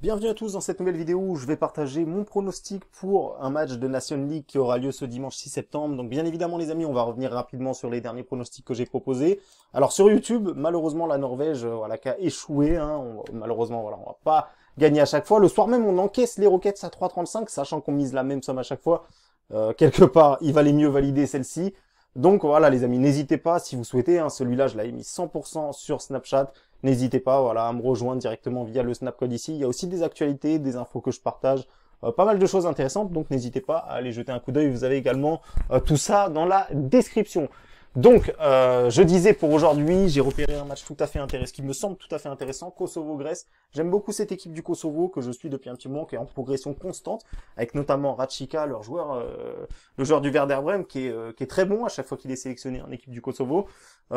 Bienvenue à tous dans cette nouvelle vidéo où je vais partager mon pronostic pour un match de Nation League qui aura lieu ce dimanche 6 septembre. Donc bien évidemment les amis, on va revenir rapidement sur les derniers pronostics que j'ai proposés. Alors sur YouTube, malheureusement la Norvège voilà, qui a échoué. Malheureusement voilà, on va pas gagner à chaque fois. Le soir même on encaisse les Rockets à 3,35, sachant qu'on mise la même somme à chaque fois. Quelque part, il valait mieux valider celle-ci. Donc voilà les amis, n'hésitez pas si vous souhaitez, celui-là je l'avais mis 100% sur Snapchat. N'hésitez pas voilà, à me rejoindre directement via le Snap Code ici. Il y a aussi des actualités, des infos que je partage, pas mal de choses intéressantes. Donc n'hésitez pas à aller jeter un coup d'œil. Vous avez également tout ça dans la description. Donc, je disais pour aujourd'hui, j'ai repéré un match tout à fait intéressant, qui me semble tout à fait intéressant, Kosovo-Grèce. J'aime beaucoup cette équipe du Kosovo, que je suis depuis un petit moment, qui est en progression constante, avec notamment Ratchika, leur joueur, le joueur du Werder Brême, qui est très bon à chaque fois qu'il est sélectionné en équipe du Kosovo.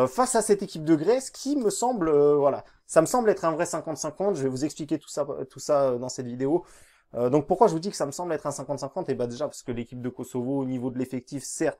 Face à cette équipe de Grèce, qui me semble, voilà, ça me semble être un vrai 50-50. Je vais vous expliquer tout ça dans cette vidéo. Donc pourquoi je vous dis que ça me semble être un 50-50? Et bah déjà parce que l'équipe de Kosovo, au niveau de l'effectif, certes,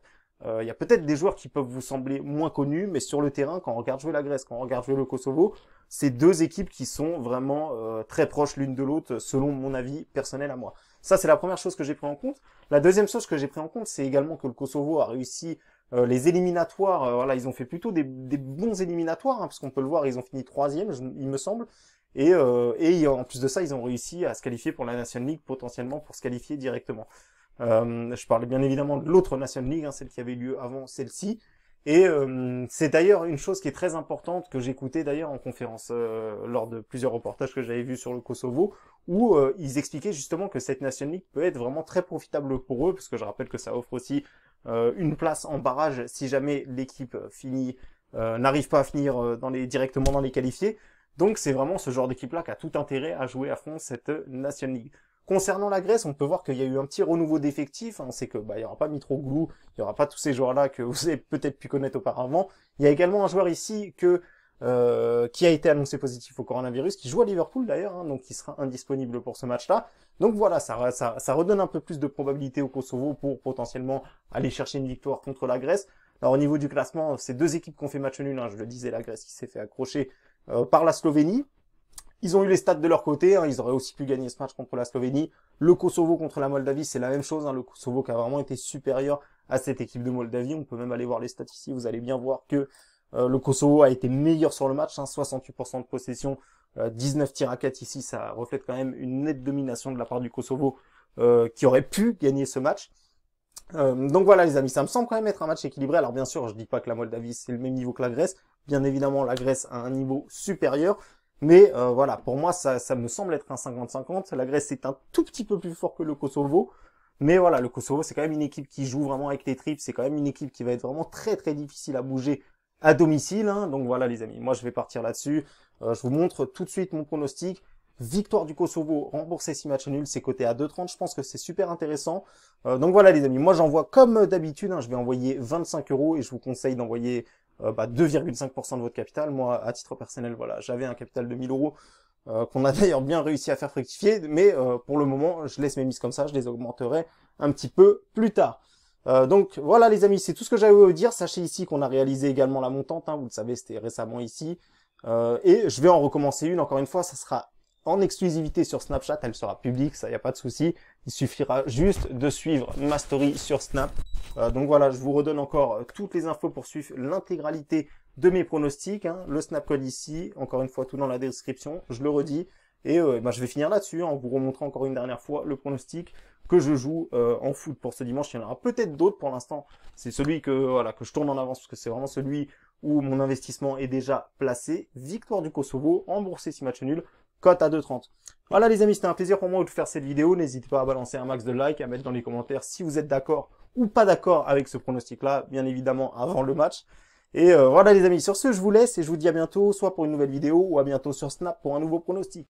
il y a peut-être des joueurs qui peuvent vous sembler moins connus, mais sur le terrain, quand on regarde jouer la Grèce, quand on regarde jouer le Kosovo, c'est deux équipes qui sont vraiment très proches l'une de l'autre, selon mon avis personnel à moi. Ça, c'est la première chose que j'ai pris en compte. La deuxième chose que j'ai pris en compte, c'est également que le Kosovo a réussi les éliminatoires. Voilà, ils ont fait plutôt des bons éliminatoires, parce qu'on peut le voir, ils ont fini 3e, il me semble. Et en plus de ça, ils ont réussi à se qualifier pour la Nation League, potentiellement pour se qualifier directement. Je parlais bien évidemment de l'autre Nation League, celle qui avait lieu avant celle-ci. Et c'est d'ailleurs une chose qui est très importante, que j'écoutais d'ailleurs en conférence lors de plusieurs reportages que j'avais vus sur le Kosovo, où ils expliquaient justement que cette Nation League peut être vraiment très profitable pour eux, parce que je rappelle que ça offre aussi une place en barrage si jamais l'équipe n'arrive pas à finir directement dans les qualifiés. Donc c'est vraiment ce genre d'équipe-là qui a tout intérêt à jouer à fond cette Nation League. Concernant la Grèce, on peut voir qu'il y a eu un petit renouveau d'effectifs. On sait que il y aura pas Mitroglou, il y aura pas tous ces joueurs-là que vous avez peut-être pu connaître auparavant. Il y a également un joueur ici qui a été annoncé positif au coronavirus, qui joue à Liverpool d'ailleurs, donc qui sera indisponible pour ce match-là. Donc voilà, ça redonne un peu plus de probabilité au Kosovo pour potentiellement aller chercher une victoire contre la Grèce. Alors au niveau du classement, c'est deux équipes qui ont fait match nul. Je le disais, la Grèce qui s'est fait accrocher par la Slovénie. Ils ont eu les stats de leur côté, ils auraient aussi pu gagner ce match contre la Slovénie. Le Kosovo contre la Moldavie, c'est la même chose, le Kosovo qui a vraiment été supérieur à cette équipe de Moldavie. On peut même aller voir les stats ici, vous allez bien voir que le Kosovo a été meilleur sur le match, 68% de possession, 19 tirs à 4 ici, ça reflète quand même une nette domination de la part du Kosovo qui aurait pu gagner ce match. Donc voilà les amis, ça me semble quand même être un match équilibré. Alors bien sûr, je dis pas que la Moldavie c'est le même niveau que la Grèce, bien évidemment la Grèce a un niveau supérieur. Mais voilà, pour moi, ça me semble être un 50-50. La Grèce est un tout petit peu plus fort que le Kosovo. Mais voilà, le Kosovo, c'est quand même une équipe qui joue vraiment avec les tripes. C'est quand même une équipe qui va être vraiment très très difficile à bouger à domicile. Donc voilà les amis, moi je vais partir là-dessus. Je vous montre tout de suite mon pronostic. Victoire du Kosovo, remboursé 6 matchs nuls, c'est coté à 2,30. Je pense que c'est super intéressant. Donc voilà les amis, moi j'envoie comme d'habitude. Je vais envoyer 25 € et je vous conseille d'envoyer 2,5% de votre capital. Moi, à titre personnel, voilà, j'avais un capital de 1000 € qu'on a d'ailleurs bien réussi à faire fructifier, mais pour le moment, je laisse mes mises comme ça, je les augmenterai un petit peu plus tard. Donc voilà les amis, c'est tout ce que j'avais à vous dire. Sachez ici qu'on a réalisé également la montante, vous le savez, c'était récemment ici. Et je vais en recommencer une, encore une fois, ça sera en exclusivité sur Snapchat, elle sera publique, ça y a pas de souci. Il suffira juste de suivre ma story sur Snap. Donc voilà, je vous redonne encore toutes les infos pour suivre l'intégralité de mes pronostics. Le Snap Code ici, encore une fois tout dans la description, je le redis. Et je vais finir là-dessus en vous remontrant encore une dernière fois le pronostic que je joue en foot pour ce dimanche. Il y en aura peut-être d'autres pour l'instant. C'est celui que je tourne en avance parce que c'est vraiment celui où mon investissement est déjà placé. Victoire du Kosovo, remboursé 6 matchs nuls. Cote à 2,30. Voilà les amis, c'était un plaisir pour moi de faire cette vidéo. N'hésitez pas à balancer un max de likes, à mettre dans les commentaires si vous êtes d'accord ou pas d'accord avec ce pronostic-là, bien évidemment avant le match. Et voilà les amis, sur ce, je vous laisse et je vous dis à bientôt, soit pour une nouvelle vidéo ou à bientôt sur Snap pour un nouveau pronostic.